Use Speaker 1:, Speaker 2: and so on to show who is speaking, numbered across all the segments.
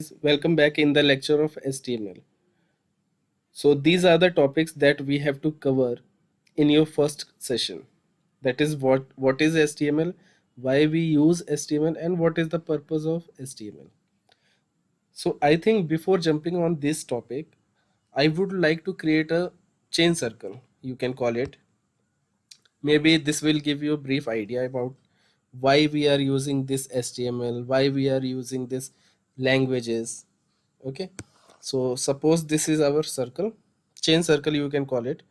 Speaker 1: guys, welcome back in the lecture of HTML. So these are the topics that we have to cover in your first session. That is what is HTML, why we use HTML, and what is the purpose of HTML. So I think before jumping on this topic, I would like to create a chain circle, you can call it. Maybe this will give you a brief idea about why we are using this HTML, why we are using this languages. Okay, so suppose this is our circle, chain circle you can call it,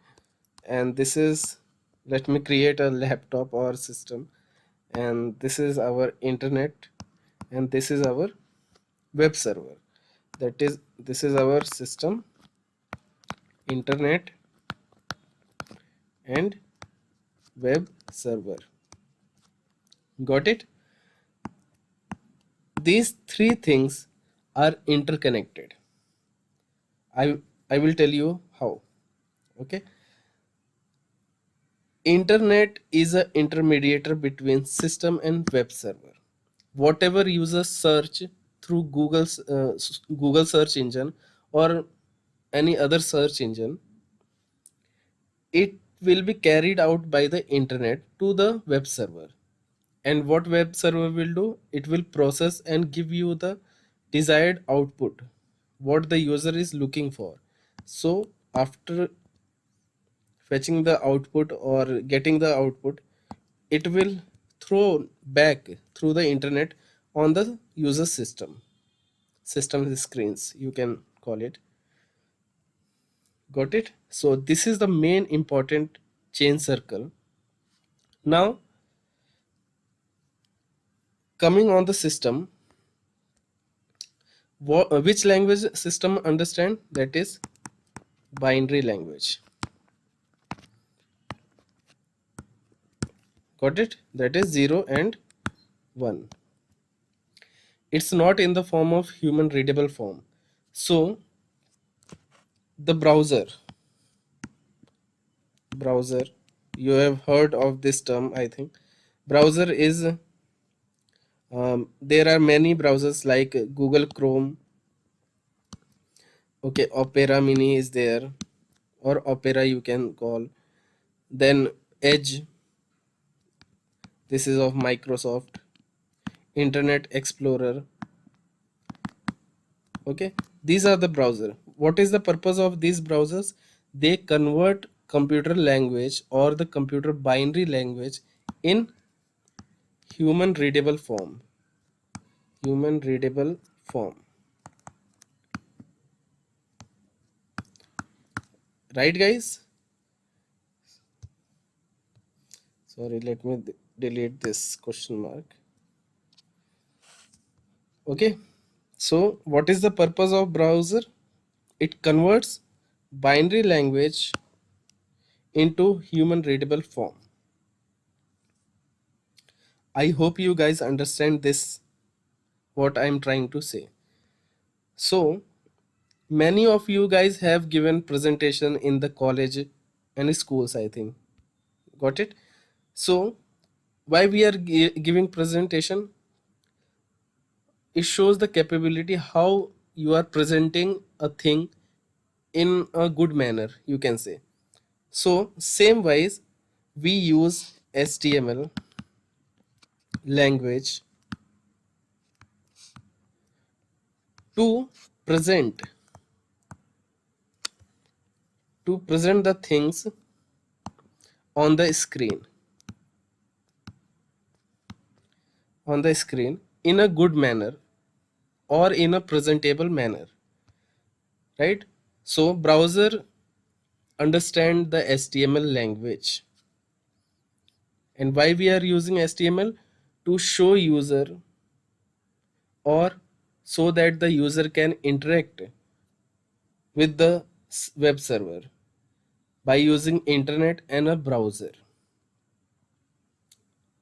Speaker 1: and this is, let me create a laptop or system, and this is our internet, and this is our web server. That is, this is our system, internet, and web server. Got it? These three things are interconnected. I will tell you how. Okay, internet is a intermediator between system and web server. Whatever users search through Google search engine or any other search engine, it will be carried out by the internet to the web server. And what web server will do, it will process and give you the desired output, what the user is looking for. So after fetching the output or getting the output, it will throw back through the internet on the user system screens, you can call it. Got it? So this is the main important chain circle. Now coming on the system, which language system understand? That is binary language. Got it? That is 0 and 1. It's not in the form of human readable form. So the browser, you have heard of this term, I think. Browser is there are many browsers like Google Chrome. Okay, Opera Mini is there, or Opera you can call. Then Edge, this is of Microsoft. Internet Explorer. Okay, these are the browser. What is the purpose of these browsers? They convert computer language or the computer binary language in human readable form. Human readable form. Right, guys? Sorry, let me delete this question mark. Okay, so what is the purpose of browser? It converts binary language into human readable form. I hope you guys understand this, what I'm trying to say. So many of you guys have given presentation in the college and schools, I think. Got it? So why we are giving presentation? It shows the capability how you are presenting a thing in a good manner, you can say. So same wise, we use HTML language to present the things on the screen in a good manner or in a presentable manner, right? So browser understand the HTML language. And why we are using HTML? To show user, or so that the user can interact with the web server by using internet and a browser.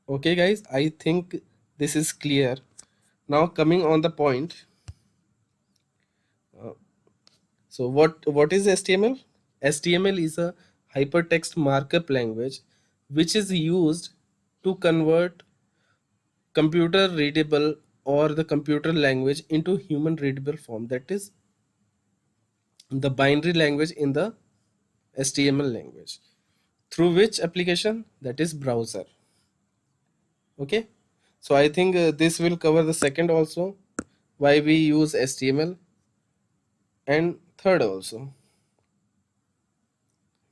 Speaker 1: Okay guys, I think this is clear. Now coming on the point, so what is HTML? HTML is a hypertext markup language which is used to convert computer readable or the computer language into human readable form, that is the binary language in the HTML language, through which application, that is browser. Okay, so I think this will cover the second also, why we use HTML, and third also.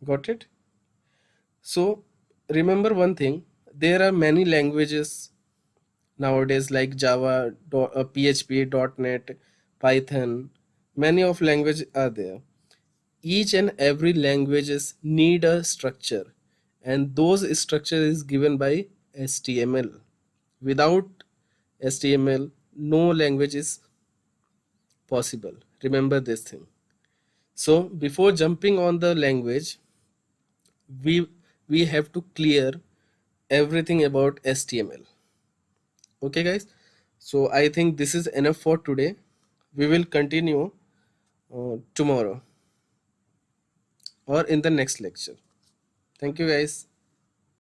Speaker 1: Got it? So remember one thing, there are many languages nowadays like Java, PHP, .NET, Python. Many of language are there. Each and every languages need a structure, and those structure is given by HTML. Without HTML, no language is possible. Remember this thing. So before jumping on the language, we we have to clear everything about HTML. Okay, guys. So I think this is enough for today. We will continue tomorrow or in the next lecture. Thank you, guys.